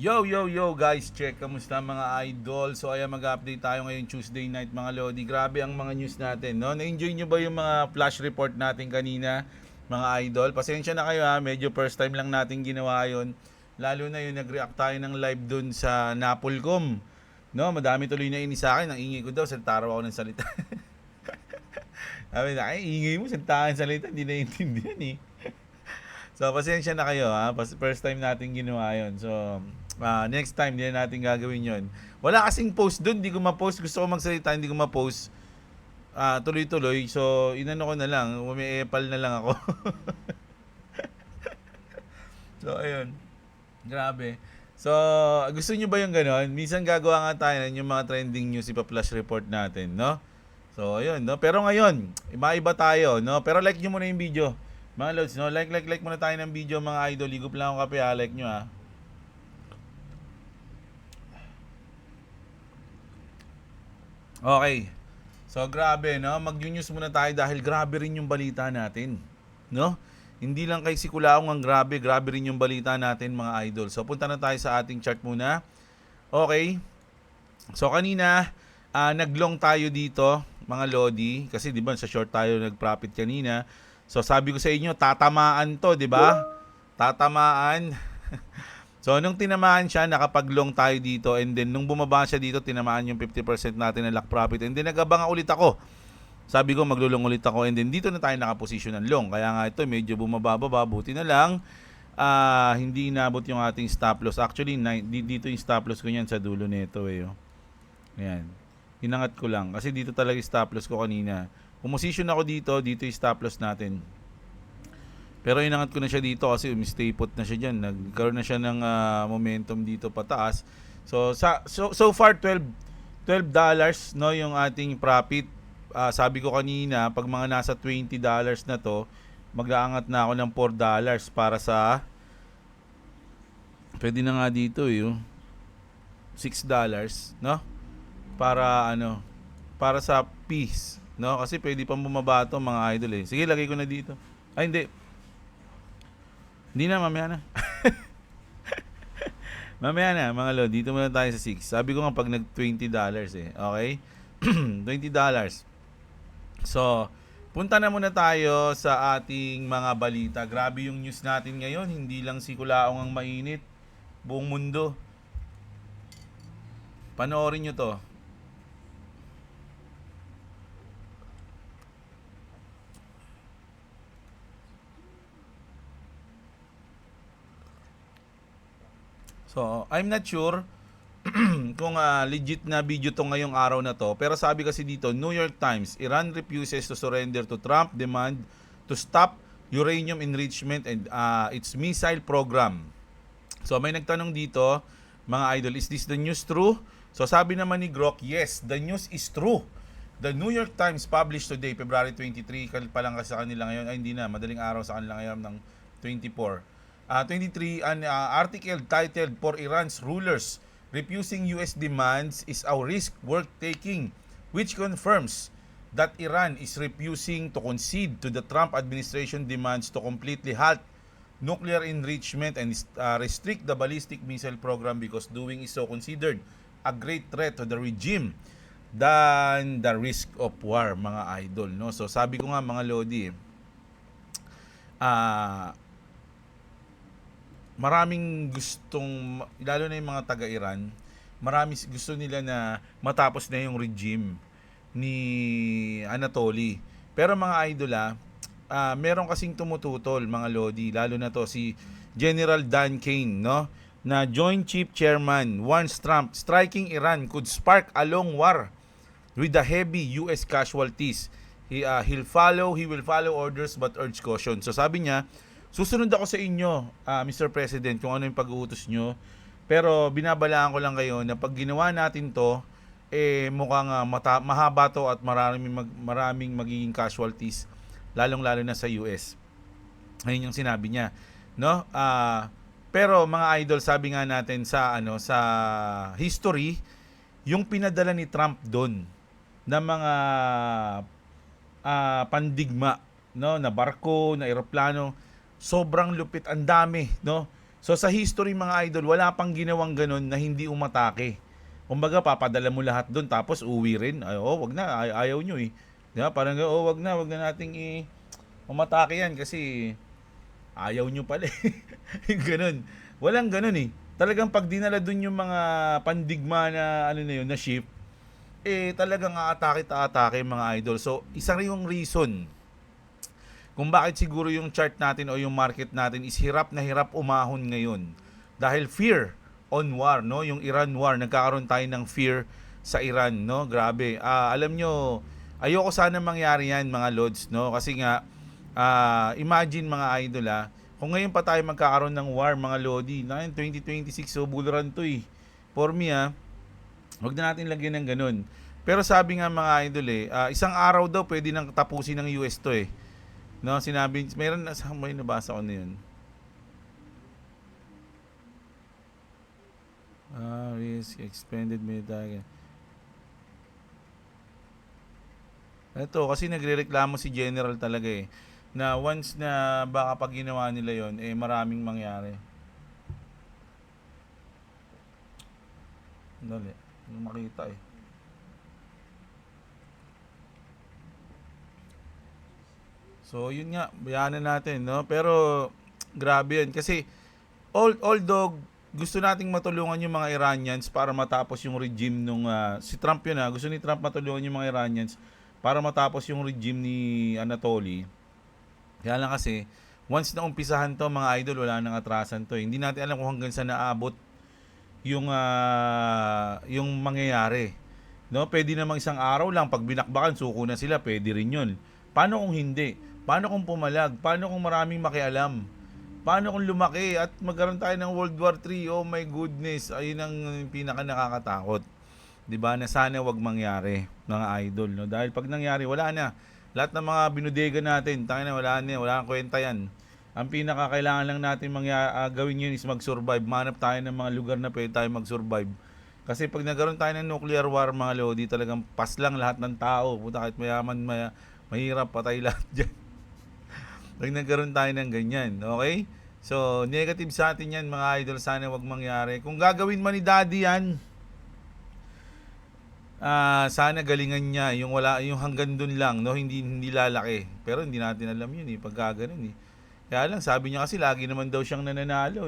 Yo, yo, yo guys, check, kamusta mga idol? So ayan, mag-update tayo ngayon Tuesday night mga lodi. Grabe ang mga news natin, no? Na-enjoy nyo ba yung mga flash report natin kanina, mga idol? Pasensya na kayo ha, medyo first time lang natin ginawa yon. Lalo na yung nag-react tayo ng live dun sa Napolcom. No, madami tuloy na ini sa akin. Ang ingay ko daw, saltaro ako ng salita. Sabi na, ay, ingay mo, saltahan salita, hindi naiintindihan eh. So, pasensya na kayo ha. First time natin ginawa yun. So, next time, hindi na natin gagawin yon. Wala kasing post doon. Hindi ko ma-post. Gusto ko magsalita, hindi ko ma-post. Tuloy-tuloy. So, inano ko na lang. Umi-epal na lang ako. So, ayun. Grabe. So, gusto nyo ba yung ganon? Minsan gagawa nga tayo ng yung mga trending news, ipa-flash report natin, no? So, ayun, no? Pero ngayon, iba-iba tayo, no? Pero like nyo muna yung video. Mga lods, no? Like muna tayo ng video, mga idol. Higup lang ako kape, ha? Like nyo, ha? Okay. So, grabe, no? Mag-news muna tayo dahil grabe rin yung balita natin, no? Hindi lang kay Sikulaong ang grabe, grabe rin yung balita natin, mga idol. So, punta na tayo sa ating chart muna. Okay. So, kanina, naglong tayo dito, mga lodi, kasi 'di ba sa short tayo nag-profit kanina. So, sabi ko sa inyo, tatamaan 'to, 'di ba? Tatamaan. So, nung tinamaan siya, nakapag-long tayo dito, and then nung bumaba siya dito, tinamaan yung 50% natin ng lock profit, and then nagabang ulit ako. Sabi ko, maglulong ulit ako, and then dito na tayo nakaposisyon ng long. Kaya nga ito, medyo bumababa, buti na lang. Hindi inabot yung ating stop loss. Actually, dito yung stop loss ko niyan sa dulo nito eh. Oh. Ayan. Hinangat ko lang. Kasi dito talaga yung stop loss ko kanina. Pumosisyon ako dito, dito yung stop loss natin. Pero inangat ko na siya dito kasi stay put na siya dyan. Nagkaroon na siya ng momentum dito pataas. So far, $12 no, yung ating profit. Sabi ko kanina, pag mga nasa $20 na to, mag-aangat na ako ng $4 para sa, pwede na nga dito yung $6, no? Para ano, para sa peace, no? Kasi pwede pang bumaba to, mga idol eh. Sige, lagay ko na dito. Ay, hindi. Hindi na, mamaya na. Mamaya na, mga lo. Dito muna tayo sa 6. Sabi ko nga pag nag $20 eh. Okay? $20. So, punta na muna tayo sa ating mga balita. Grabe yung news natin ngayon. Hindi lang si Kulaong ang mainit. Buong mundo. Panoorin nyo to. So, I'm not sure kung legit na video to ngayong araw na to. Pero sabi kasi dito, New York Times, Iran refuses to surrender to Trump demand to stop uranium enrichment and its missile program. So may nagtanong dito, mga idol, is this the news true? So sabi naman ni Grok, yes, the news is true. The New York Times published today, February 23, pa lang kasi sa kanila ngayon, ay hindi na, madaling araw sa kanila ngayon ng 24. 23, an article titled For Iran's Rulers, Refusing US Demands is a Risk Worth Taking, which confirms that Iran is refusing to concede to the Trump administration demands to completely halt nuclear enrichment and restrict the ballistic missile program because doing is so considered a great threat to the regime than the risk of war, mga idol, no? So sabi ko nga, mga lodi, maraming gustong, lalo na yung mga taga-Iran, marami gusto nila na matapos na yung regime ni Anatoly. Pero mga idol, meron kasing tumututol, mga lodi, lalo na to si General Dan Kane, no? Na Joint Chief Chairman warns Trump striking Iran could spark a long war with the heavy US casualties. He will follow orders but urge caution. So sabi niya, susunod ako sa inyo, Mr. President, kung ano yung pag-uutos nyo. Pero binabalaan ko lang kayo na pag ginawa natin to, mukhang mahaba to at maraming magiging casualties, lalong-lalo na sa US. Ayun yung sinabi niya, no? Pero mga idol, sabi nga natin sa history, yung pinadala ni Trump doon na mga pandigma, no, na barko, na eroplano, sobrang lupit, ang dami, no? So sa history mga idol, wala pang ginawang ganun na hindi umatake. Kumbaga papadala mo lahat doon tapos uwi rin. Ay, oh, wag na, ayaw nyo eh. Di ba? Parang oh, wag na nating umatake yan kasi ayaw nyo pala eh. Ganun. Walang ganun eh. Talagang pag dinala doon yung mga pandigma na ano na yun, na ship, talagang aatake mga idol. So, isang rin yung reason kung bakit siguro yung chart natin o yung market natin is hirap na hirap umahon ngayon. Dahil fear on war, no? Yung Iran war, nagkakaroon tayo ng fear sa Iran, no? Grabe. Alam nyo, ayoko sana mangyari yan mga lods, no? Kasi nga, imagine mga idol kung ngayon pa tayo magkakaroon ng war mga lodi, na 2026, so buluran to eh. For me wag na natin lagyan ng ganun. Pero sabi nga mga idol isang araw daw pwede nang tapusin ng US to eh. No, sinabi, meron na sa may nabasa ko na yun. Risk expanded military. Ito, kasi nagrereklamo si General talaga na once na baka pag ginawa nila yon maraming mangyari. Dali, hindi makita So, yun nga, bayanan natin, no? Pero, grabe yun. Kasi, although, gusto nating matulungan yung mga Iranians para matapos yung regime nung, si Trump yun gusto ni Trump matulungan yung mga Iranians para matapos yung regime ni Anatoly. Kaya lang kasi, once na umpisahan to, mga idol, wala nang atrasan to. Hindi natin alam kung hanggang saan naabot yung mangyayari. No, pwede namang isang araw lang pag binakbakan suko na sila, pwede rin 'yun. Paano kung hindi? Paano kung pumalag? Paano kung maraming makialam? Paano kung lumaki at magkaroon tayo ng World War 3? Oh my goodness, ayun ang pinaka nakakatakot. 'Di ba? Na sana wag mangyari, mga idol, no? Dahil pag nangyari, wala na. Lahat ng mga binudega natin, tangina wala nang kwenta 'yan. Ang pinaka kailangan lang natin gawin yun is mag-survive. Manap tayo ng mga lugar na pwede tayo mag-survive. Kasi pag nagkaroon tayo ng nuclear war mga lodi, talagang pas lang lahat ng tao. Puta kahit mayaman, mahirap, patay lahat dyan. Pag nagkaroon tayo ng ganyan, okay? So, negative sa atin yan mga idol, sana wag mangyari. Kung gagawin man ni Daddy yan, sana galingan niya, yung hanggang dun lang, no? Hindi lalaki. Pero hindi natin alam yun pag ganoon Kaya lang, sabi niya kasi lagi naman daw siyang nananalo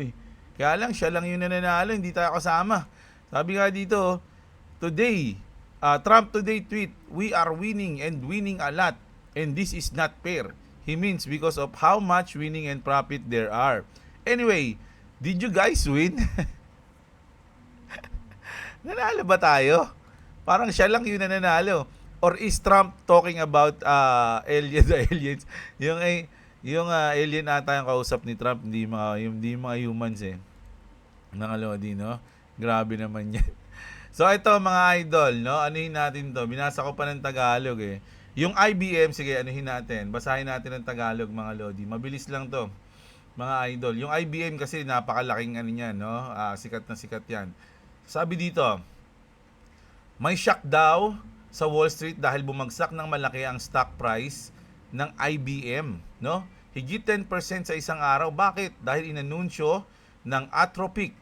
Kaya lang, siya lang yung nananalo, hindi tayo kasama. Sabi nga dito, today, Trump today tweet, "We are winning and winning a lot, and this is not fair." He means because of how much winning and profit there are. Anyway, did you guys win? Nanalo ba tayo? Parang siya lang yung nananalo. Or is Trump talking about aliens? Yung alien ata yung kausap ni Trump, hindi mga humans Mga lodi, no? Grabe naman yan. So ito mga idol, no? Anuhin natin to. Binasa ko pa ng Tagalog Yung IBM, sige, anuhin natin. Basahin natin ng Tagalog mga lodi. Mabilis lang to. Mga idol. Yung IBM kasi napakalaking niyan, no? Sikat na sikat yan. Sabi dito, may shock daw sa Wall Street dahil bumagsak ng malaki ang stock price ng IBM, no? Higit 10% sa isang araw. Bakit? Dahil inanunsyo ng Anthropic,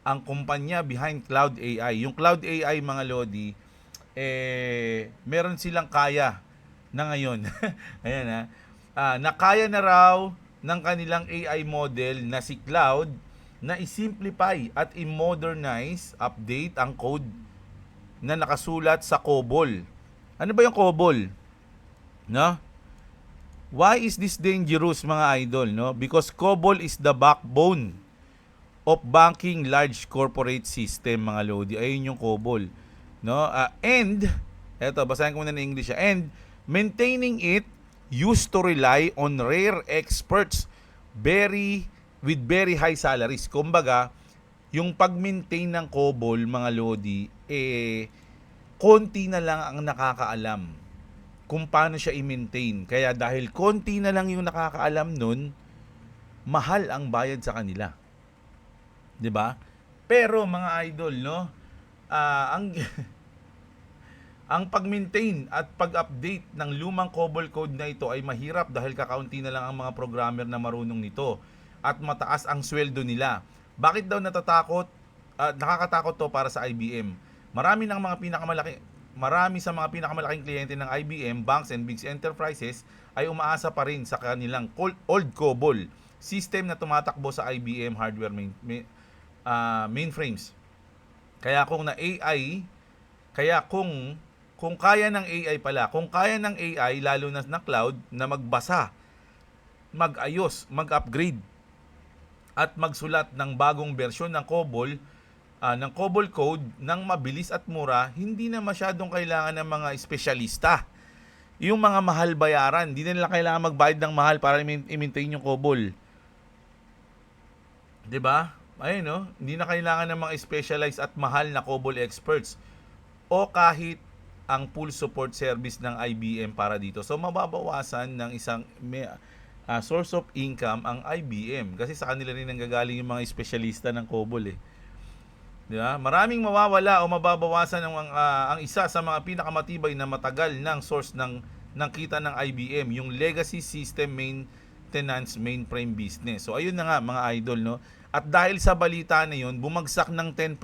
ang kumpanya behind Cloud AI. Yung Cloud AI mga lodi, meron silang kaya na ngayon. Ayan na kaya na raw ng kanilang AI model na si Cloud na i-simplify at i-modernize, update ang code na nakasulat sa COBOL. Ano ba yung COBOL? No? Why is this dangerous mga idol? No? Because COBOL is the backbone of banking large corporate system mga lodi. Ayun yung COBOL. No? And, eto, basahin ko muna ng English. And, maintaining it used to rely on rare experts with very high salaries. Kumbaga, yung pag-maintain ng COBOL, mga lodi, konti na lang ang nakakaalam kung paano siya i-maintain. Kaya dahil konti na lang yung nakakaalam nun, mahal ang bayad sa kanila. 'Di ba? Pero mga idol, no? Ang pag-maintain at pag-update ng lumang COBOL code na ito ay mahirap dahil kakaunti na lang ang mga programmer na marunong nito. at mataas ang sweldo nila. Bakit daw nakakatakot to para sa IBM? Marami sa mga pinakamalaking kliyente ng IBM, banks and big enterprises ay umaasa pa rin sa kanilang old COBOL system na tumatakbo sa IBM hardware mainframes. Kaya kung kaya ng AI pala, kung kaya ng AI lalo na cloud na magbasa, mag-ayos, mag-upgrade at magsulat ng bagong bersyon ng COBOL code ng mabilis at mura, hindi na masyadong kailangan ng mga espesyalista. Yung mga mahal bayaran, hindi na nila kailangan magbayad ng mahal para i-maintain yung COBOL. 'Di ba? Ayun no, hindi na kailangan ng mga specialized at mahal na COBOL experts o kahit ang full support service ng IBM para dito. So mababawasan ng isang source of income ang IBM kasi sa kanila rin nanggagaling yung mga espesyalista ng COBOL eh. 'Di ba? Maraming mawawala o mababawasan ang isa sa mga pinakamatibay na matagal ng source ng kita ng IBM, yung legacy system maintenance mainframe business. So ayun na nga mga idol no. At dahil sa balita na yun, bumagsak ng 10%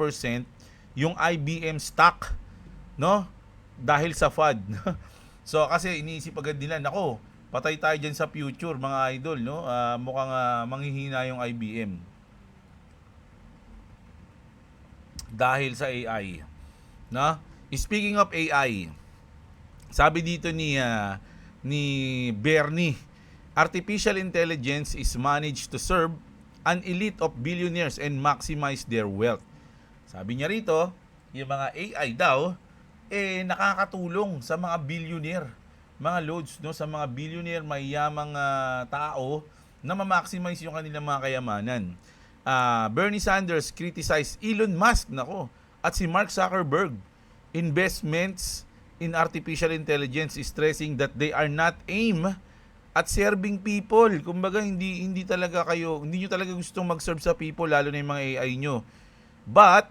yung IBM stock, no? Dahil sa FUD. So kasi iniisip agad nila, nako, patay tayo dyan sa future mga idol, no? Mukhang manghihina yung IBM. Dahil sa AI. No? Speaking of AI, sabi dito ni Bernie, artificial intelligence is managed to serve an elite of billionaires and maximize their wealth. Sabi niya rito, yung mga AI daw nakakatulong sa mga billionaire, mga loads no, sa mga billionaire mayamang tao na ma-maximize yung kanilang mga kayamanan. Bernie Sanders criticized Elon Musk at si Mark Zuckerberg investments in artificial intelligence, stressing that they are not aimed at serving people. Kumbaga hindi nyo talaga gustong mag-serve sa people, lalo na yung mga AI nyo, but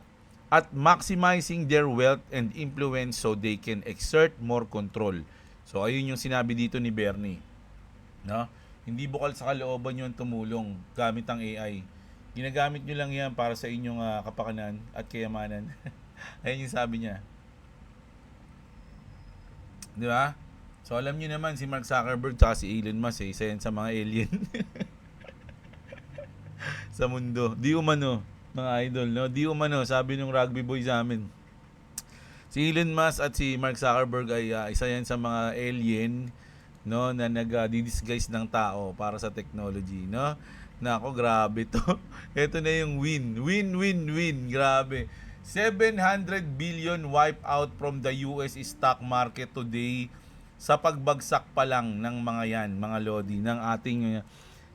at maximizing their wealth and influence so they can exert more control. So ayun yung sinabi dito ni Bernie, no? Hindi bukal sa kalooban nyo tumulong gamit ang AI. Ginagamit nyo lang yan para sa inyong kapakanan at kayamanan. Ayun yung sabi niya. Di ba? So alam niyo naman si Mark Zuckerberg at si Elon Musk, isa yan sa mga alien sa mundo. Di umano, mga idol, no? Di umano, sabi nung rugby boy sa amin. Si Elon Musk at si Mark Zuckerberg ay isa yan sa mga alien, no, na nag-disguise ng tao para sa technology, no? Nako, grabe to. Ito na yung win. Grabe. 700 billion wipe out from the US stock market today sa pagbagsak pa lang ng mga yan, mga lodi, ng ating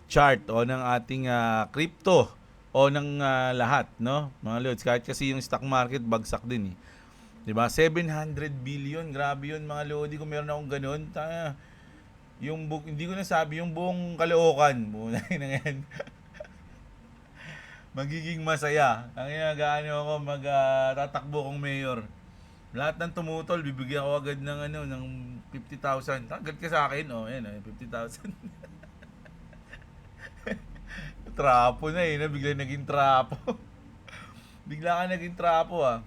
chart o ng ating crypto o ng lahat, no? Mga lods, kahit kasi yung stock market bagsak din eh. 'Di ba? 700 billion, grabe 'yun mga lodi, kung meron akong ganoon, hindi ko nasabi yung buong Caloocan, muna na yan. Magiging masaya. Ang gaano ako tatakbo kong mayor. Lahat ng tumutol, bibigyan ko agad ng 50,000. Agad ka sa akin, yan 50,000. Trapo na bigla naging trapo. Bigla ka naging trapo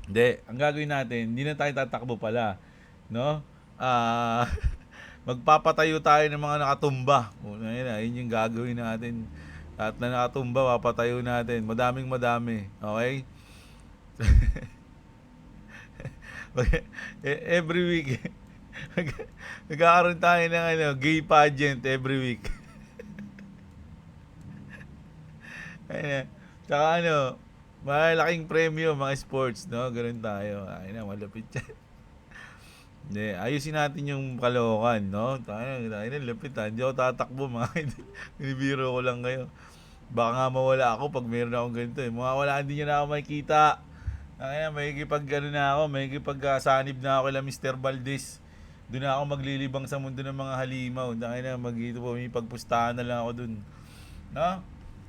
Hindi, ang gagawin natin, hindi na tayo tatakbo pala, no? Magpapatayo tayo ng mga nakatumba. Ayun yung gagawin natin. At na nakatumba, papatayo natin. Madami. Okay? Every week nagkakaroon tayo ng gay pageant every week. Ayun. Tsaka malaking premyo mga sports, no? Ganoon tayo. Ayun na, malapit yan. Hindi, ayusin natin yung Caloocan, no? Tayo na, lapit hindi ako tatakbo mga binibiro ko lang kayo. Baka nga mawala ako pag meron akong ganito Mawawala, hindi nyo na ako makikita. Kaya makikipagsanib na ako kay Mr. Valdez. Doon na ako maglilibang sa mundo ng mga halimaw. Kaya pagpustahan na lang ako doon. No?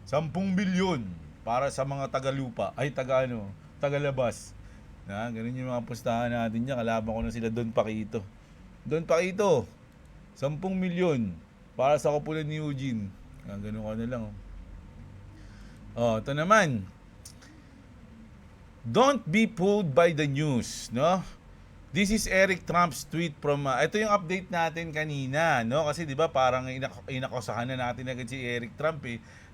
10 bilyon para sa mga tagalupa. Ay, tagalabas. Ganun yung mga pustahan natin dyan. Kalaban ko na sila Don Paquito. 10 milyon para sa Kapulan ni Eugene. Ganun ko na lang. Ito naman. Don't be fooled by the news, no? This is Eric Trump's tweet from ito yung update natin kanina, no? Kasi 'di ba parang inakusahan na natin agad si Eric Trump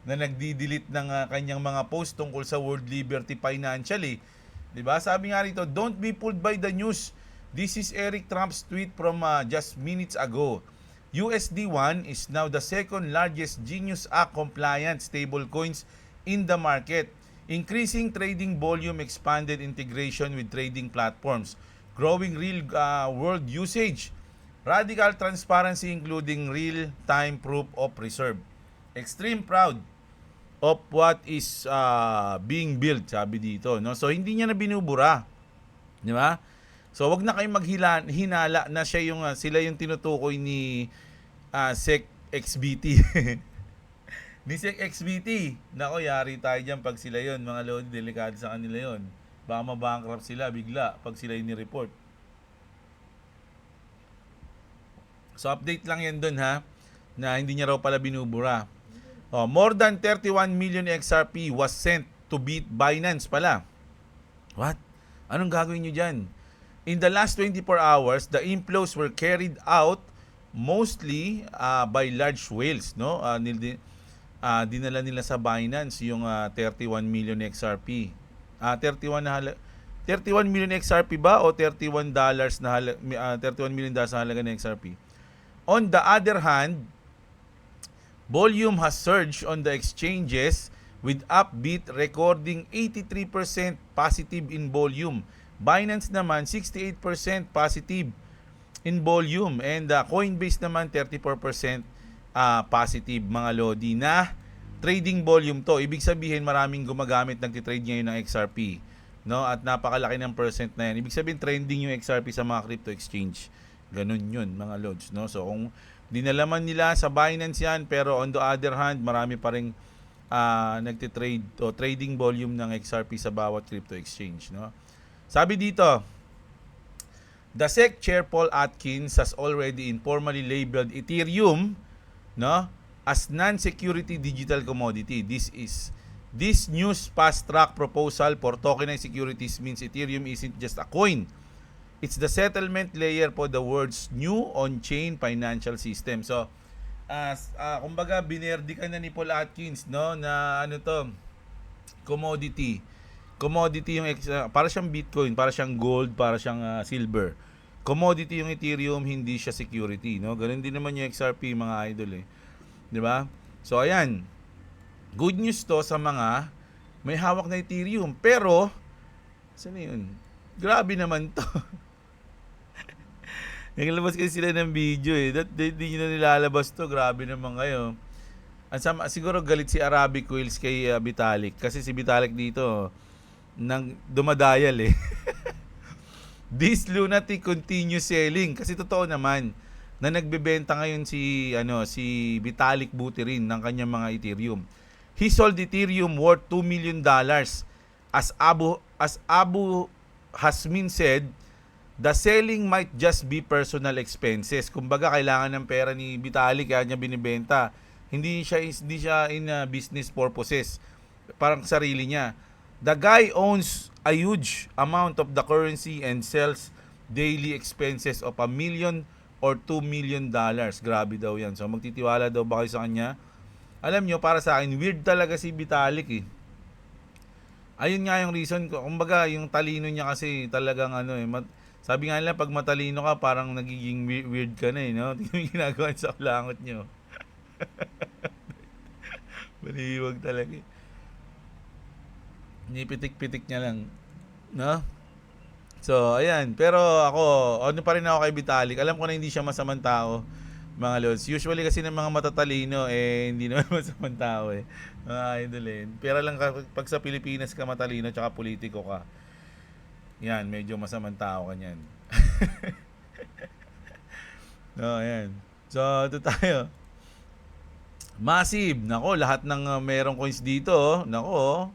na nagdi-delete ng kanyang mga post tungkol sa World Liberty Financial 'Di ba? Sabi nga rito, don't be fooled by the news. This is Eric Trump's tweet from just minutes ago. USD1 is now the second largest Genius Act compliant stablecoins in the market. Increasing trading volume, expanded integration with trading platforms, growing real world usage, radical transparency including real-time proof of reserve. Extreme proud of what is being built, sabi dito, no? So hindi niya na binubura, di ba? So wag na kayong hinala na sila yung tinutukoy ni SEC XBT. Ni SEC XBT. Nako, yari tayo dyan pag sila yon, mga lodi, delikado sa kanila yon. Baka mabankrupt sila bigla pag sila yung ni-report. So update lang yan dun na hindi niya raw pala binubura. More than 31 million XRP was sent to beat Binance pala. What? Anong gagawin nyo dyan? In the last 24 hours, the inflows were carried out mostly by large whales, no? Dinala nila sa Binance yung 31 million XRP. 31 million XRP ba o $31 $31 million na halaga ng XRP? On the other hand, volume has surged on the exchanges with Upbeat recording 83% positive in volume. Binance naman 68% positive in volume and Coinbase naman 34% positive, mga lodi, na trading volume to. Ibig sabihin maraming gumagamit, nagtitrade ngayon ng XRP, no? At napakalaki ng percent na yan. Ibig sabihin trending yung XRP sa mga crypto exchange. Ganun yun, mga lods, no? So kung dinalaman nila sa Binance yan, pero on the other hand, marami pa ring nagtitrade o trading volume ng XRP sa bawat crypto exchange, no? Sabi dito, the SEC Chair Paul Atkins has already informally labeled Ethereum, no, as non-security digital commodity. This news fast-track proposal for tokenized securities means Ethereum isn't just a coin. It's the settlement layer for the world's new on-chain financial system. So, kumbaga binerdi ka na ni Paul Atkins, no, na commodity. Commodity yung para siyang Bitcoin, para siyang gold, para siyang silver. Commodity yung Ethereum, hindi siya security, no? Ganun din naman yung XRP, mga idol 'Di ba? So ayan. Good news to sa mga may hawak na Ethereum, pero saan yun? Grabe naman to. Naglabas kasi sila ng video Hindi nyo na nilalabas to. Grabe naman kayo. Siguro galit si Arabic Whales kay Vitalik. Kasi si Vitalik dito nang dumadayal This lunatic continues selling. Kasi totoo naman na nagbebenta ngayon si Vitalik Buterin ng kanyang mga Ethereum. He sold Ethereum worth $2 million. As Abu Hasmin said, the selling might just be personal expenses. Kumbaga kailangan ng pera ni Vitalik kaya niya binibenta. Hindi siya in business purposes. Parang sarili niya. The guy owns a huge amount of the currency and sells daily expenses of $1 million or $2 million. Grabe daw yan. So magtitiwala daw ba kayo sa kanya? Alam nyo, para sa akin, weird talaga si Vitalik Ayun nga yung reason ko. Kumbaga, yung talino niya kasi talagang sabi nga nila, pag matalino ka, parang nagiging weird ka na no? Yung ginagawa sa langot nyo. Baliwag talaga Nipitik-pitik niya lang, no? So, ayan. Pero ako, pa rin ako kay Vitalik. Alam ko na hindi siya masamang tao, mga lods. Usually kasi ng mga matatalino, hindi naman masamang tao Mga idol Pero lang pag sa Pilipinas ka matalino, tsaka politiko ka, yan, medyo masamang tao ka niyan. No, ayan. So, ito tayo. Massive. Nako, lahat ng merong coins dito, nako,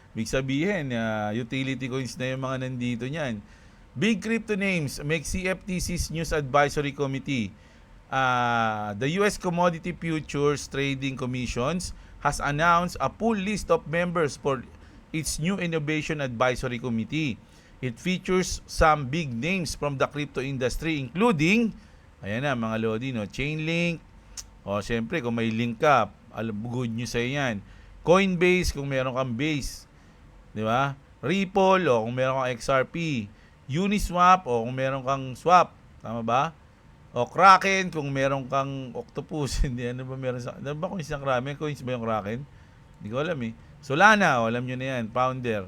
big sabihin, utility coins na yung mga nandito niyan. Big crypto names make CFTC's News Advisory Committee. The US Commodity Futures Trading Commissions has announced a full list of members for its new Innovation Advisory Committee. It features some big names from the crypto industry including, ayan na mga Lodi, no, Chainlink, o syempre kung may link ka, good news sa yan. Coinbase kung meron kang base, di ba? Ripple o kung meron kang XRP, Uniswap o kung meron kang swap, tama ba? O Kraken kung meron kang Octopus, hindi ano ba meron sa, ano ba kung isang Kraken, coins ba yung Kraken? Hindi ko alam eh. Solana, alam nyo na yan, founder.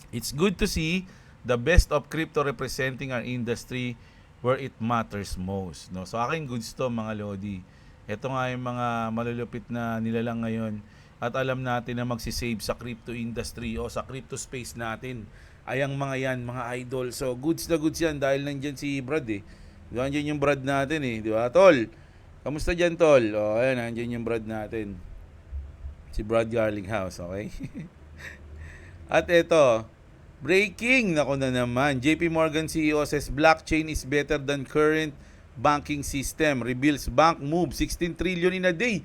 It's good to see the best of crypto representing our industry where it matters most, no? So aking goods to mga Lodi. Ito nga yung mga malulupit na nilalang ngayon at alam natin na magsisave sa crypto industry o sa crypto space natin ay ang mga yan, mga idol. So goods na goods yan dahil nandyan si Brad eh. Diba, nandyan yung Brad natin eh, di ba? Tol, kamusta dyan Tol? O ayan, nandyan yung Brad natin. Si Brad Garlinghouse, okay? At ito, breaking, nako na naman. JP Morgan CEO says blockchain is better than current banking system. Reveals bank move 16 trillion in a day.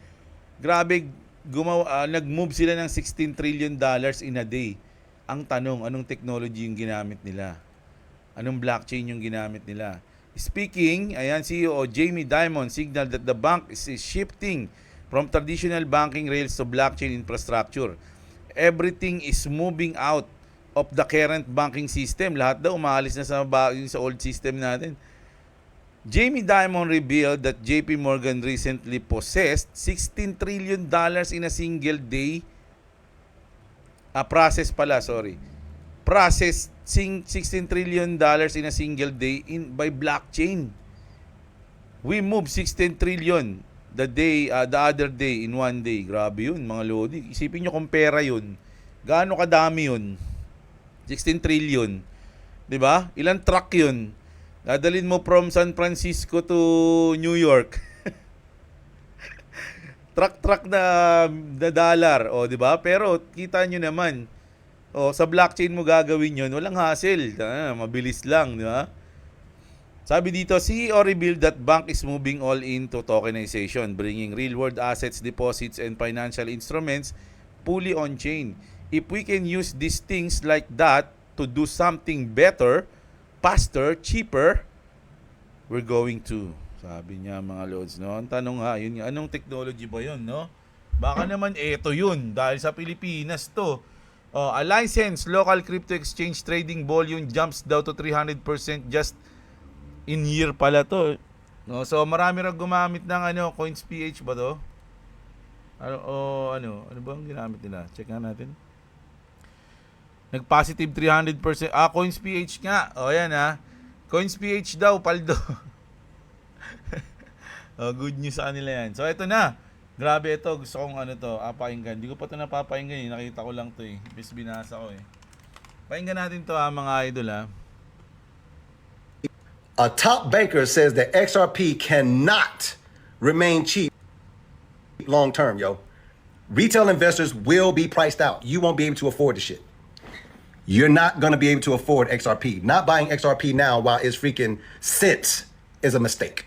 Grabe, nag-move sila ng 16 trillion dollars in a day. Ang tanong, anong technology yung ginamit nila? Anong blockchain yung ginamit nila? Speaking, ayan, CEO Jamie Dimon signaled that the bank is shifting from traditional banking rails to blockchain infrastructure. Everything is moving out of the current banking system. Lahat daw umaalis na sa old system natin. Jamie Dimon revealed that JP Morgan recently possessed $16 trillion in a single day. Processing $16 trillion in a single day by blockchain. We moved 16 trillion the other day in one day. Grabe yun mga Lodi. Isipin nyo kung pera yun. Gaano kadami yun? 16 trillion. 'Di ba? Ilang truck yun? Dadalhin mo from San Francisco to New York. Truck na dollar, o 'di ba? Pero kita nyo naman, sa blockchain mo gagawin 'yon, walang hassle, mabilis lang, 'di ba? Sabi dito, CEO revealed that bank is moving all into tokenization, bringing real-world assets, deposits, and financial instruments fully on-chain. If we can use these things like that to do something better, faster, cheaper, we're going to. Sabi niya mga Lods, no? Ang tanong nga, yun, anong technology ba yun, no? Baka naman eto yun, dahil sa Pilipinas to. A licensed local crypto exchange trading volume jumps daw to 300% just in year pala to. No? So marami rin gumamit ng CoinsPH ba to? Ano ba ang ginamit nila? Check nga natin. Nag-positive 300%. CoinsPH nga. Yan CoinsPH daw, paldo. Good news sa kanila yan. So, ito na. Grabe ito. Gusto kong pakinggan. Hindi ko pa ito napapakinggan. Nakita ko lang ito Bis binasa ko Pakinggan natin ito mga idol A top banker says that XRP cannot remain cheap long term, yo. Retail investors will be priced out. You won't be able to afford the shit. You're not going to be able to afford XRP. Not buying XRP now while it's freaking sits is a mistake.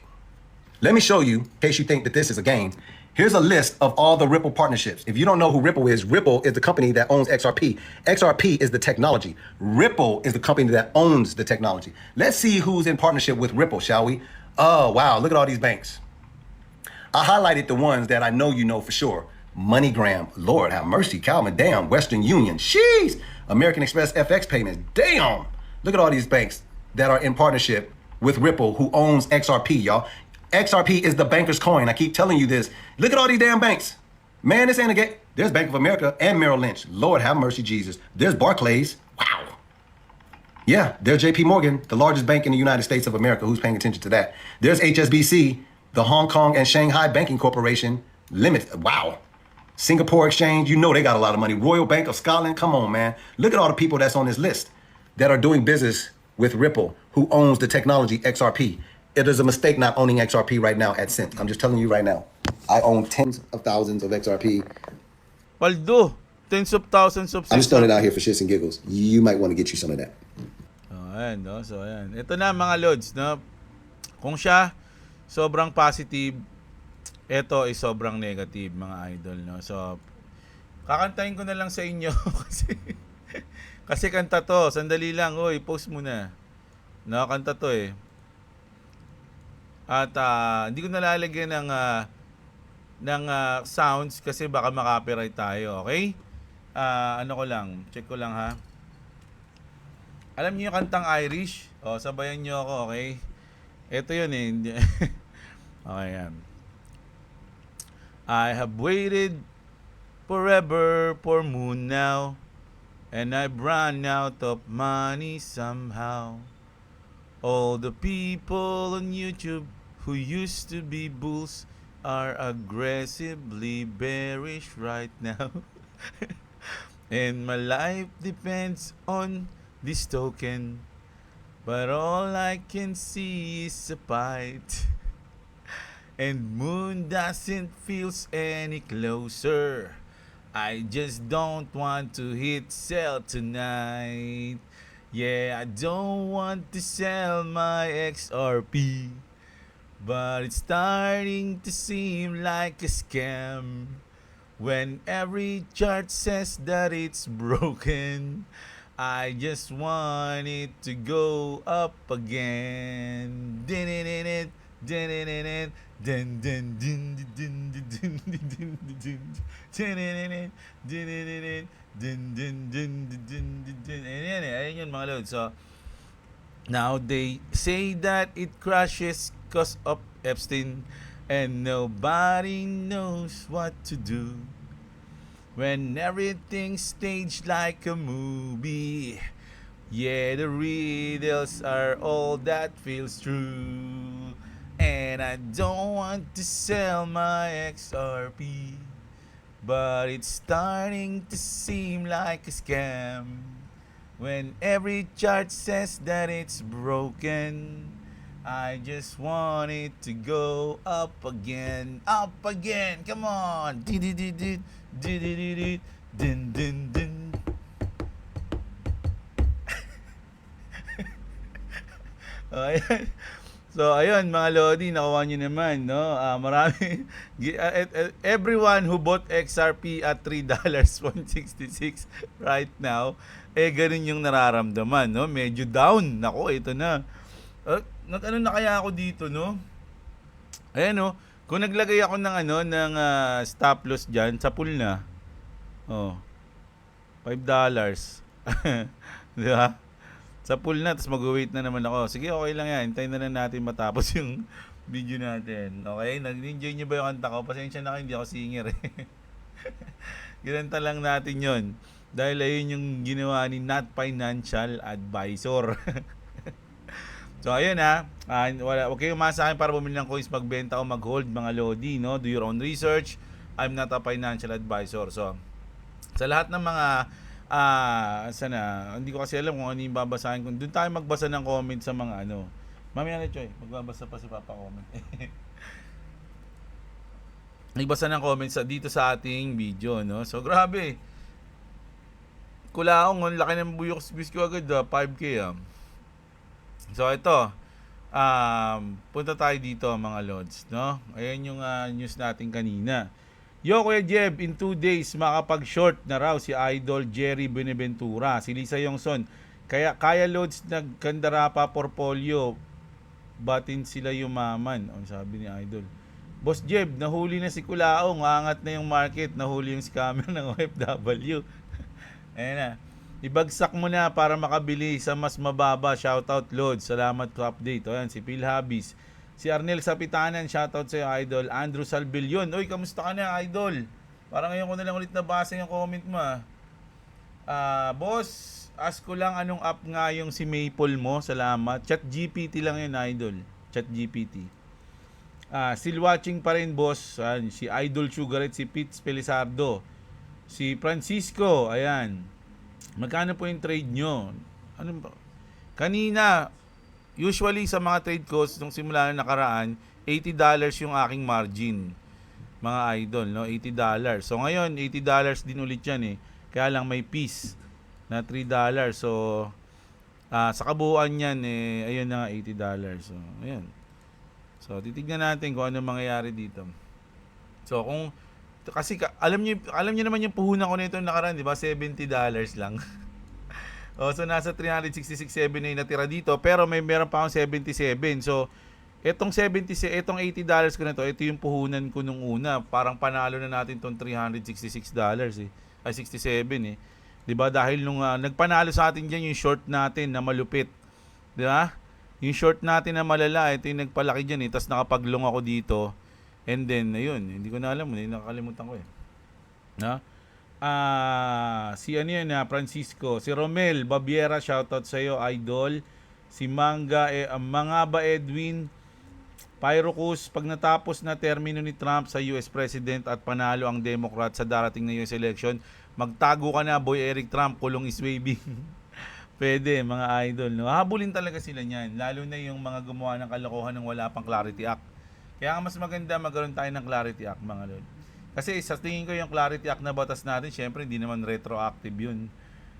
Let me show you, in case you think that this is a game. Here's a list of all the Ripple partnerships. If you don't know who Ripple is the company that owns XRP. XRP is the technology. Ripple is the company that owns the technology. Let's see who's in partnership with Ripple, shall we? Oh, wow, look at all these banks. I highlighted the ones that I know you know for sure. MoneyGram, Lord have mercy, Calvin, damn, Western Union, sheesh, American Express FX payments, damn. Look at all these banks that are in partnership with Ripple, who owns XRP, y'all. XRP is the banker's coin. I keep telling you this. Look at all these damn banks. Man, this ain't a game. There's Bank of America and Merrill Lynch. Lord have mercy, Jesus. There's Barclays. Wow. Yeah, there's JP Morgan, the largest bank in the United States of America. Who's paying attention to that? There's HSBC, the Hong Kong and Shanghai Banking Corporation Limited. Wow. Singapore Exchange, you know they got a lot of money. Royal Bank of Scotland, come on, man. Look at all the people that's on this list that are doing business with Ripple, who owns the technology XRP. It is a mistake not owning XRP right now at Cent. I'm just telling you right now. I own tens of thousands of XRP. Paldo, tens of thousands of... I'm just throwing it out here for shits and giggles. You might want to get you some of that. Ayan, no? So, ayan. Ito na mga Lods, no? Kung siya sobrang positive, ito ay sobrang negative, mga idol, no? So, Kakantahin ko na lang sa inyo kasi kanta to. Sandali lang, oy, post mo na. Nakakanta to eh. At hindi ko nalalagyan ng sounds kasi baka makopyright tayo, okay? Ano ko lang, check ko lang ha. Alam niyo yung kantang Irish? O, sabayan niyo ako, okay? Ito yun eh. Okay, yan. I have waited forever for moon now, and I've run out of money somehow. All the people on YouTube who used to be bulls are aggressively bearish right now. And my life depends on this token, but all I can see is a fight. And moon doesn't feels any closer. I just don't want to hit sell tonight. Yeah, I don't want to sell my XRP, but it's starting to seem like a scam when every chart says that it's broken. I just want it to go up again. Din din din din din din din din din din din. Ayan yun mga lods. So now they say that it crashes cause of Epstein, and nobody knows what to do when everything's staged like a movie. Yeah, the riddles are all that feels true. And I don't want to sell my XRP, but it's starting to seem like a scam when every chart says that it's broken. I just want it to go up again, come on. Din din din. Ayan. So ayun mga Lodi, nakuha nyo naman, no? Marami everyone who bought XRP at $3.66 right now, ganun yung nararamdaman, no? Medyo down. Nako, ito na. Nag-ano na kaya ako dito, no? Ayan, no? Kung naglagay ako ng stop loss diyan sa pool na. Oh. $5. Di ba? Sa pool na, tapos mag-wait na naman ako. Sige, okay lang yan. Hintayin na lang natin matapos yung video natin. Okay? Nag-enjoy nyo ba yung kanta ko? Pasensya na kayo, hindi ako singer eh. Ginanta lang natin yon. Dahil ayun yung ginawa ni Not Financial Advisor. So, ayun ha. Huwag kayong masahin para bumili ng coins, magbenta o mag-hold mga Lodi. No? Do your own research. I'm not a financial advisor. So, sa lahat ng mga sana, hindi ko kasi alam kung ano yung babasahin ko. Doon tayo magbasa ng comment sa mga ano. Mamaya na Choy, magbabasa pa si Papa comment. Nagbasa ng comments dito sa ating video, no? So, grabe. Kulaong, ang laki ng buyok-bis ko agad, 5K. So, ito. Punta tayo dito, mga Lods, no? Ayan yung news natin kanina. Yo, Kuya Jeb, in 2 days, makapag-short na raw si Idol Jerry Benaventura, si Lisa Yongson. Kaya Lods, nagkandara pa portfolio. Batin sila yumaman. Ang sabi ni Idol. Boss Jeb, nahuli na si Kulaong. Angat na yung market. Nahuli yung scammer ng OFW. Ayan na. Ibagsak mo na para makabili sa mas mababa. Shoutout Lods. Salamat sa update. Ayan, si Phil Habis. Si Arnel Sapitanan, shoutout sa iyo, Idol. Andrew Salbilyon. Uy, kamusta ka na, Idol? Parang ngayon ko na lang ulit nabasa yung comment mo. Boss, ask ko lang anong app nga yung si Maple mo. Salamat. ChatGPT lang yun, Idol. ChatGPT. Still watching pa rin, boss. Si Idol Sugaret, si Pete Pelizardo. Si Francisco, ayan. Magkano po yung trade nyo? Ano ba? Kanina, usually sa mga trade costs nung simula na nakaraan, $80 yung aking margin. Mga idol, no? $80. So ngayon, $80 din ulit yan eh. Kaya lang may piece na $3. So sa kabuuan yan eh, ayun na nga $80. So ayan. So titignan natin kung ano mangyayari dito. So kung Kasi alam niyo naman yung puhunan ko nito nakaraan, 'di ba? $70 lang. So nasa 366.7 na yung natira dito, pero meron pa akong 77. So etong etong $80 ko na to, ito yung puhunan ko nung una. Parang panalo na natin tong $366 eh. Ay 67 eh. 'Di ba? Dahil nung nagpanalo sa atin diyan yung short natin na malupit. 'Di ba? Yung short natin na malala, ito yung nagpalaki diyan eh. Tapos nakapaglong ako dito. And then ayun, hindi ko na alam, nakakalimutan ko eh. Na? Si ano yan Francisco, si Romel Babiera, shoutout sa iyo, idol. Si Mangaba Edwin, Pyrocus, pag natapos na termino ni Trump sa US President at panalo ang Democrat sa darating na US election, magtago ka na, boy Eric Trump, kulong is waving. Pwede, mga idol. No? Habulin talaga sila niyan, lalo na yung mga gumawa ng kalokohan ng wala pang Clarity Act. Kaya nga mas maganda magkaroon tayo ng Clarity Act, mga lord. Kasi sa tingin ko yung Clarity Act na batas natin, syempre hindi naman retroactive yun.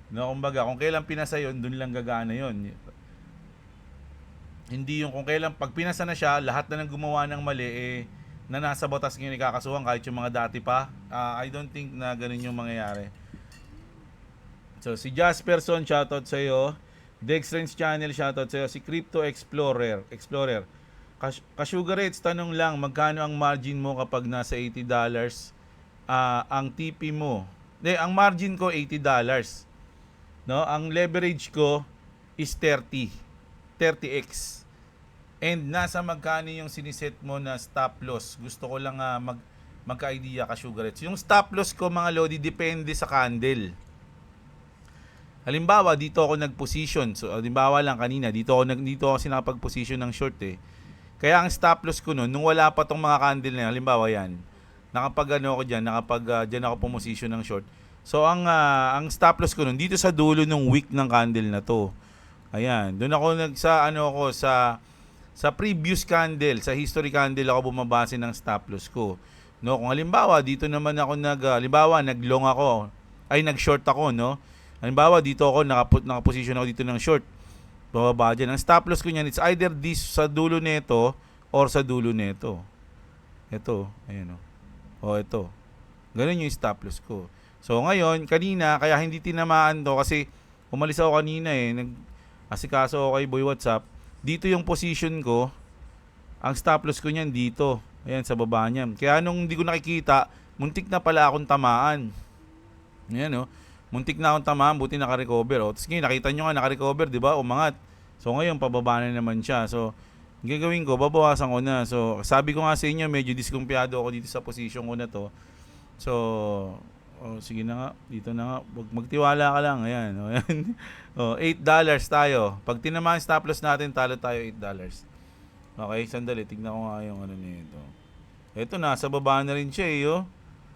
No, kumbaga, kung kailan pinasa yun, dun lang gagana yun. Hindi yung kung kailan, pag pinasa na siya, lahat na ng gumawa ng mali, na nasa batas ngayon ikakasuhan kahit yung mga dati pa. I don't think na ganun yung mangyayari. So, si Jasperson, shoutout sa iyo. Dextrens Channel, shoutout sa iyo. Si Crypto Explorer. Ka-Sugar Rates, tanong lang, magkano ang margin mo kapag nasa $80 ang TP mo? Ang margin ko $80. No? Ang leverage ko is 30x. And nasa magkano yung siniset mo na stop loss? Gusto ko lang magka-idea, ka-Sugar Rates. Yung stop loss ko, mga lodi, depende sa candle. Halimbawa, dito ako nag-position. So, halimbawa lang kanina, dito ako sinakapag-position ng short eh. Kaya ang stop loss ko noon, nung wala pa tong mga candle na yan, halimbawa yan, dyan ako pumosisyon ng short. So ang stop loss ko noon, dito sa dulo ng wick ng candle na to. Ayan, doon ako sa previous candle, sa history candle ako bumabase ng stop loss ko. No, kung halimbawa, dito naman ako nag-long ako, nag-short ako, no? Halimbawa, dito ako, nakaposition ako dito ng short. Bababa dyan. Ang stop loss ko niyan, it's either this sa dulo nito or sa dulo nito. Ito. Ayan o. Ito. Ganun yung stop loss ko. So, ngayon, kanina, kaya hindi tinamaan to kasi umalis ako kanina asikaso ako kay Boy WhatsApp. Dito yung position ko. Ang stop loss ko niyan dito. Ayan, sa baba niyan. Kaya nung hindi ko nakikita, muntik na pala akong tamaan. Ayan o. Muntik na akong tamaan, buti naka-recover. Tapos ngayon, nakita nyo nga, naka-recover, di ba? Umangat. So ngayon, pababa na naman siya. So, gagawin ko, babawasan ko na. So, sabi ko nga sa inyo, medyo diskumpiyado ako dito sa position ko na to. So, sige na nga, dito na nga. Magtiwala ka lang. Ayan. Ayan. $8 tayo. Pag tinamaan stop loss natin, talo tayo $8. Okay, sandali. Tignan ko nga yung nito. Ito, nasa baba na rin siya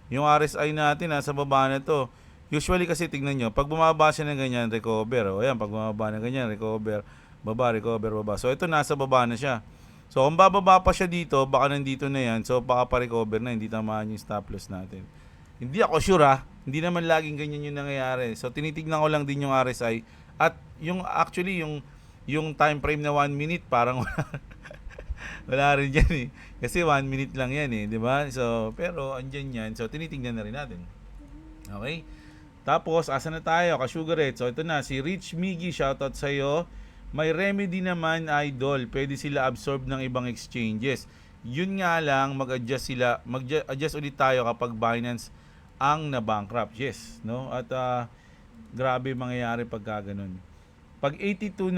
Yung RSI natin, nasa baba na to. Usually kasi tignan nyo, pag bumaba siya ng ganyan, recover. Ayan, pag bumaba ng ganyan, recover. Recover. So, ito nasa baba na siya. So, kung bababa pa siya dito, baka nandito na yan. So, baka pa-recover na, hindi tamaan yung stop loss natin. Hindi ako sure Hindi naman laging ganyan yung nangyayari. So, tinitignan ko lang din yung RSI. At actually, yung time frame na 1 minute, parang wala rin yan eh. Kasi 1 minute lang yan eh, di ba? So, pero andyan yan. So, tinitignan na rin natin. Okay? Tapos, asa na tayo? Ka-Sugar Rates. So, ito na. Si Rich Miggy, shoutout sa'yo. May remedy naman, idol. Pwede sila absorb ng ibang exchanges. Yun nga lang, mag-adjust ulit tayo kapag Binance ang na-bankrupt. Yes, no? At grabe mangyayari pagka ganun. Pag 82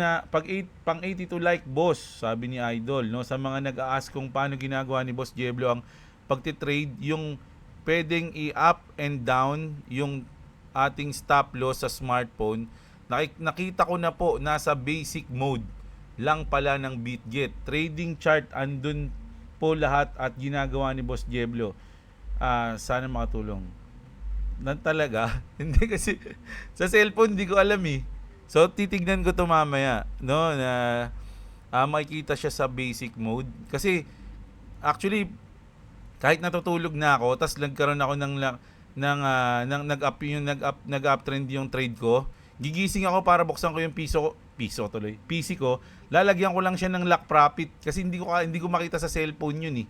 pang 82 like boss, sabi ni Idol, no? Sa mga nag-a-ask kung paano ginagawa ni Boss Jeblo ang pagtitrade, yung pwedeng i-up and down yung ating stop loss sa smartphone. Nakita ko na po, nasa basic mode lang pala ng BitGet. Trading chart, andun po lahat at ginagawa ni Boss Jeblo. Sana makatulong. Talaga? Hindi kasi sa cellphone hindi ko alam eh. So titignan ko to mamaya, no, na makikita siya sa basic mode. Kasi actually kahit natutulog na ako, tas nagkaroon ako ng nag-uptrend yung trade ko, gigising ako para buksan ko yung PC ko, lalagyan ko lang siya ng lock profit kasi hindi ko makita sa cellphone yun eh.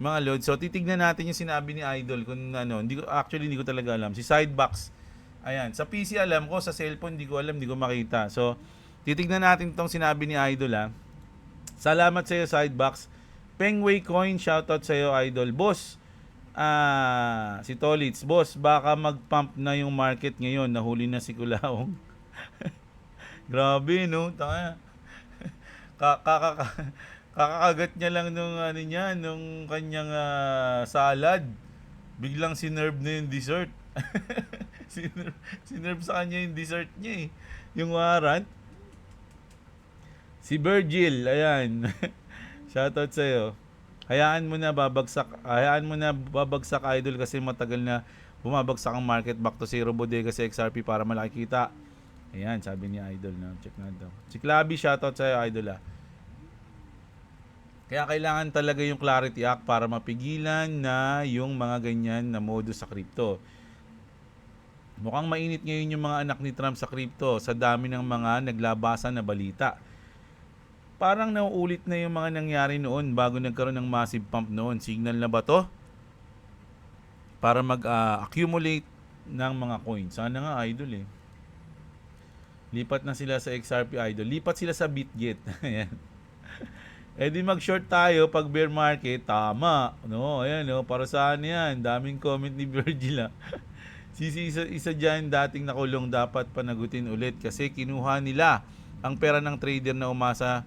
mga lods. So titignan natin yung sinabi ni Idol kung ano, hindi ko talaga alam. Si Sidebox. Ayan, sa PC alam ko, sa cellphone hindi ko alam, hindi ko makita. So titignan natin tong sinabi ni Idol ha. Salamat sa iyo Sidebox. Pengway Coin, shoutout sa iyo Idol. Boss, si Tolits, boss, baka mag-pump na yung market ngayon. Nahuli na si Kulaong. Grabe, no? Taka. Kakakagat niya lang nung ano niya, nung kanyang salad. Biglang sinerve na yung dessert. sinerve sa kanya yung dessert niya eh. Yung warrant. Si Virgil, ayan. Shoutout sa iyo. Hayaan mo na babagsak Idol kasi matagal na bumabagsak ang market back to zero bodega sa XRP para malaki kita. Ayan, sabi ni Idol na. Check na daw. Si Claby, shoutout sa iyo Idol Kaya kailangan talaga yung Clarity Act para mapigilan na yung mga ganyan na modus sa crypto. Mukhang mainit ngayon yung mga anak ni Trump sa crypto sa dami ng mga naglabasan na balita. Parang nauulit na yung mga nangyari noon bago nagkaroon ng massive pump noon. Signal na ba to? Para mag-accumulate ng mga coins. Sana nga Idol eh. Lipat na sila sa XRP Idol. Lipat sila sa Bitget. Ayan. Eh di mag-short tayo pag bear market. Tama. No, ayan no. Para saan yan? Daming comment ni Virgil isa dyan dating nakulong dapat panagutin ulit kasi kinuha nila ang pera ng trader na umasa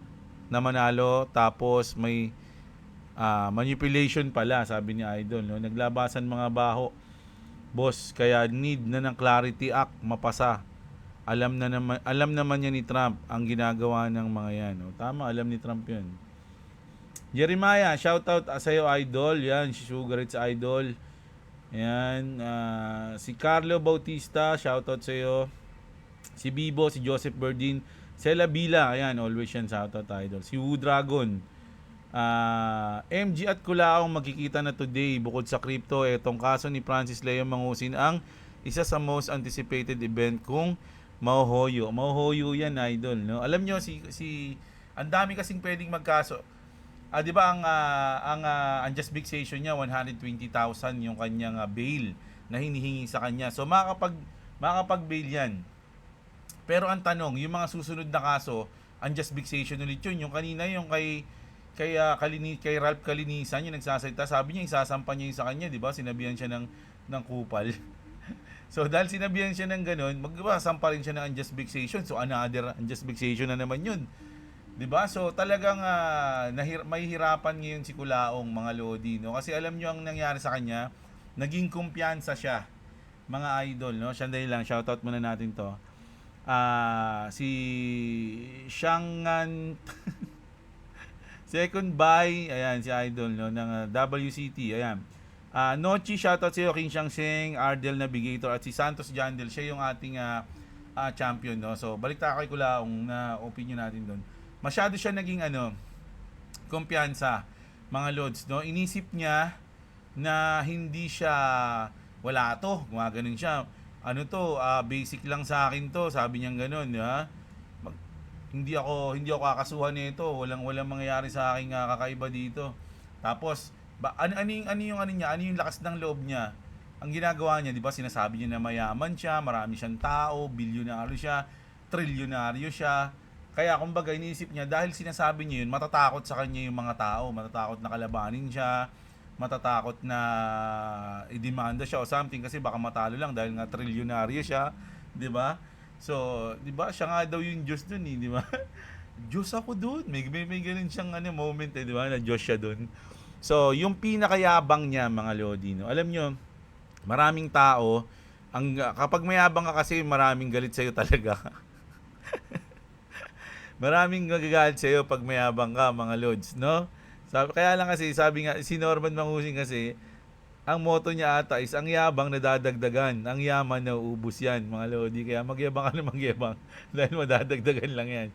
na manalo tapos may manipulation pala sabi ni Idol no. Naglabasan mga baho. Boss, kaya need na ng Clarity Act mapasa. Alam naman niya ni Trump ang ginagawa ng mga yan. No? Tama, alam ni Trump 'yun. Jeremiah, shoutout sa iyo Idol. Yan, si Sugar Rich Idol. Yan, si Carlo Bautista, shoutout sa iyo. Si Bibo, si Joseph Berdin, Sela Bila, ayan, always yan shoutout Idol. Si Wu Dragon. MG at Kulaong magkikita na today bukod sa crypto. Etong kaso ni Francis Leo Mangusin ang isa sa most anticipated event kung Mauhoyo. Mauhoyo yan Idol, no? Alam nyo ang dami kasing pwedeng magkaso. 'Di ba ang unjust vexation niya 120,000 yung kanyang bail na hinihingi sa kanya. So makakapag-bail 'yan. Pero ang tanong, yung mga susunod na kaso, unjust vexation ulit yun. Yung kanina yung kay Ralph Kalinisan, yung nagsasalita, sabi niya isasampa niya yung sa kanya, 'di ba? Sinabihan siya ng kupal. So dahil sinabihan siya ng ganun, magsasampa rin siya ng unjust vexation. So another unjust vexation na naman yun. 'Di ba? So talagang mahihirapan ngayon si Kulaong mga lodi, no? Kasi alam niyo ang nangyari sa kanya, naging kumpiyansa siya. Mga idol, no? Sandali lang, shoutout muna natin 'to. Si Shangan second buy, ayan si idol no ng WCT, ayan. Nochi, shoutout sa iyo King Shangseng, Ardel Navigator at si Santos Jandel, siya yung ating champion no. So balik tayo kay Kulaong na opinion natin doon. Masyado siya naging kumpiyansa mga lods no. Inisip niya na hindi siya wala to, gumaganon siya. Basic lang sa akin to, sabi niya gano'n, ha? Hindi ako kakasuhan nito, walang mangyayari sa akin kakaiba dito. Tapos ano yung lakas ng loob niya? Ang ginagawa niya, 'di ba? Sinasabi niya na mayaman siya, marami siyang tao, bilyonaryo siya, trilyonaryo siya. Kaya kumbaga iniisip niya dahil sinasabi niya 'yun, matatakot sa kanya yung mga tao, matatakot na kalabanin siya, matatakot na idemanda siya o something kasi baka matalo lang dahil nga trilyonaryo siya, 'di ba? So, 'di ba? Siya nga daw yung Diyos doon, 'di ba? Diyos ako doon. May ganun siyang moment 'di ba? Na Diyos siya doon. So, yung pinakayabang niya mga lodi, no. Alam niyo, maraming tao kapag mayabang ka kasi maraming galit sa iyo talaga. Maraming magagalit sa iyo pag mayabang ka mga lods, no? Kaya lang kasi sabi nga si Norman Mangusin kasi ang motto niya ata is ang yabang nadadagdagan, ang yaman nauubos yan mga lodi. Kaya magyabang ka na magyabang dahil madadagdagan lang yan.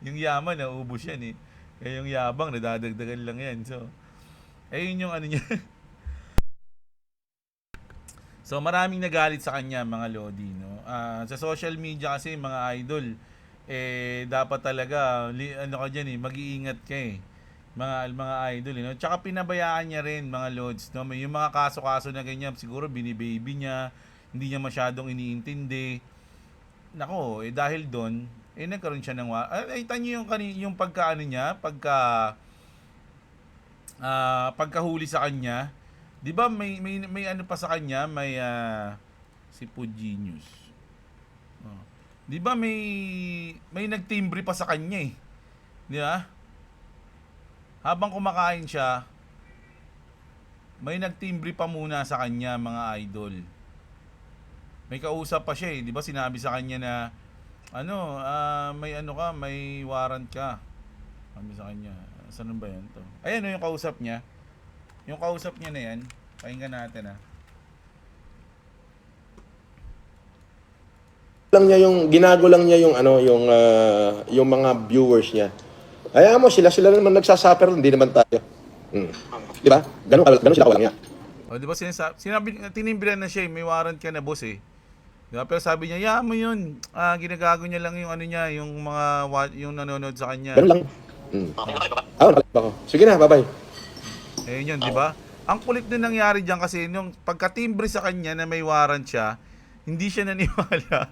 Yung yaman nauubos yan eh. Kaya yung yabang nadadagdagan lang yan. So ayun yung niya. So maraming nagalit sa kanya mga lodi, no. Sa social media kasi mga idol dapat talaga ka diyan mag-iingat ka eh. mga idol, you know? Tsaka pinabayaan niya rin mga lods, no? May yung mga kaso-kaso na ganyan, siguro binibaby niya, hindi niya masyadong iniintindi. Nako, dahil doon, nagkaroon siya ng nakita niyo yung pagkaano niya, pagkahuli sa kanya. 'Di ba may ano pa sa kanya, may si Food Genius. Oh. 'Di ba may nagtimbre pa sa kanya eh. 'Di ba? Habang kumakain siya, may nagtimbre pa muna sa kanya, mga idol. May kausap pa siya eh, 'di ba? Sinabi sa kanya na may ano ka, may warrant ka. Sabi sa kanya, saan ba 'yan to? Ayan yung kausap niya. Yung kausap niya na 'yan, pakinggan natin lang niya yung ginago lang niya yung yung mga viewers niya. Hayaan mo sila naman nagsasuffer, hindi naman tayo. Di ba? Ganun sila kawalang niya. O, di ba sinabi, tinimbrihan na siya, may warrant ka na, boss eh. Di ba? Pero sabi niya, ya mo yun. Ginagago niya lang yung ano niya, yung mga, yung nanonood sa kanya. Ganun lang. Nakalip ako. Sige na, bye-bye. Yun, di ba? Ang kulit din nangyari diyan kasi nung pagkatimbre sa kanya na may warrant siya, hindi siya naniwala.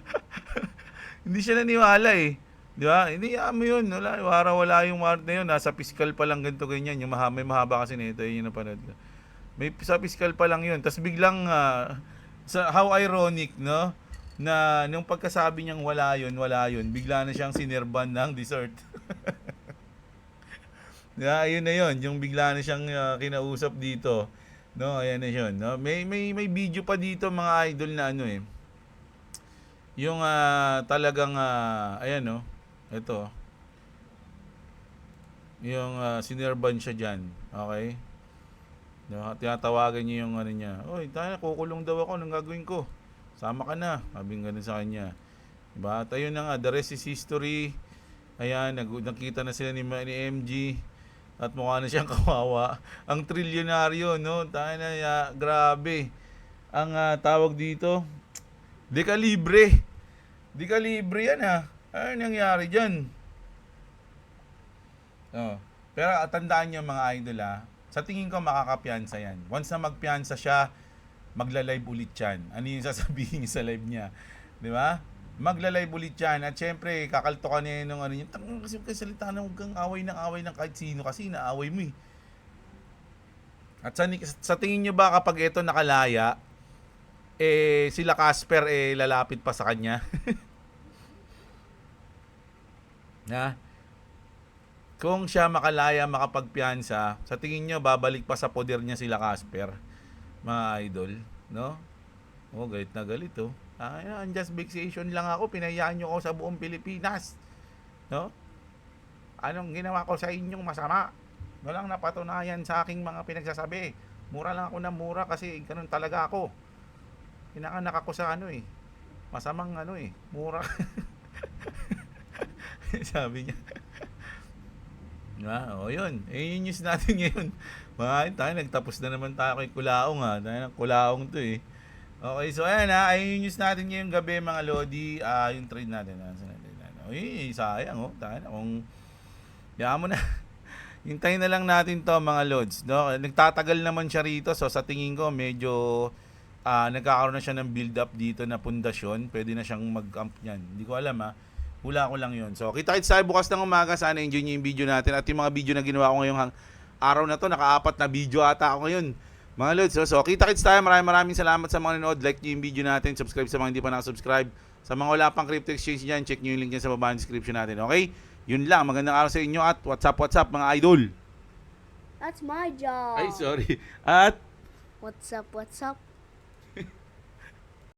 Hindi siya naniwala eh. Di ba? Hindi mo yun. Wala yung warrant na yun. Nasa fiscal pa lang ganito ganyan. Yung may mahaba kasi nito. Yun yung napanood ko. May sa fiscal pa lang yun. Tapos biglang, how ironic, no? Na nung pagkasabi niyang wala yun, bigla na siyang sinerban ng dessert. Ayun na yun. Yung bigla na siyang kinausap dito. No, ayan na yun. No? May video pa dito mga idol na ano eh. Yung talagang, ayan no. Ito. Yung sinerban siya dyan. Okay? No, tinatawagan niya yung ano niya. Oy, tayo kukulong daw ako. Anong gagawin ko? Sama ka na. Sabi nga sa kanya. Diba? At ayun na nga. The rest is history. Ayan. Nakita na sila ni MG. At mukha na siyang kawawa. Ang trilyonaryo, no? Tayo na, grabe. Ang tawag dito, dekalibre. Dekalibre yan Ano nangyari dyan? Oh. Pero tandaan niyo mga idol sa tingin ko makakapiyansa yan. Once na magpiyansa siya, magla-live ulit yan. Ano yung sasabihin niya sa live niya? Di ba? Magla-live ulit yan. At syempre, kakalto ka niya nung ano niya. Kasi salita na huwag kang away ng kahit sino kasi naaway mo eh. At sa tingin niyo ba kapag ito nakalaya, sila Casper lalapit pa sa kanya? Na? Kung siya makalaya, makapagpiyansa, sa tingin nyo, babalik pa sa poder niya sila Casper, mga idol, no? Galit na galit, unjust vexation lang ako, pinayaan nyo ako sa buong Pilipinas, no? Anong ginawa ko sa inyong masama? Walang napatunayan sa aking mga pinagsasabi. Mura lang ako na mura kasi ganun talaga ako. Pinanganak ako sa masamang mura. Sabi niya. Yun. Yung news natin ngayon. Tayo, nagtapos na naman tayo kay Kulaong Tayo ng Kulaong to eh. Okay, so ayan ayun yung news natin ngayong gabi mga Lodi. Yung trade natin. Sayang tayo na kung yaman mo na. Hintayin na lang natin to mga Lods. No? Nagtatagal naman siya rito. So sa tingin ko medyo nagkakaroon na siya ng build up dito na pundasyon. Pwede na siyang mag-camp niyan. Hindi ko alam Hula ko lang yun. So, kita-kits tayo bukas ng umaga. Sana enjoy nyo yung video natin. At yung mga video na ginawa ko ngayong araw na to, naka-4 na video ata ako ngayon. Mga Lods, so kita-kits tayo. Maraming salamat sa mga nanood. Like nyo yung video natin. Subscribe sa mga hindi pa nakasubscribe. Sa mga wala pang crypto exchange dyan, check nyo yung link dyan sa baba ng description natin. Okay? Yun lang. Magandang araw sa inyo at what's up mga idol. That's my job. Ay, sorry. At What's up?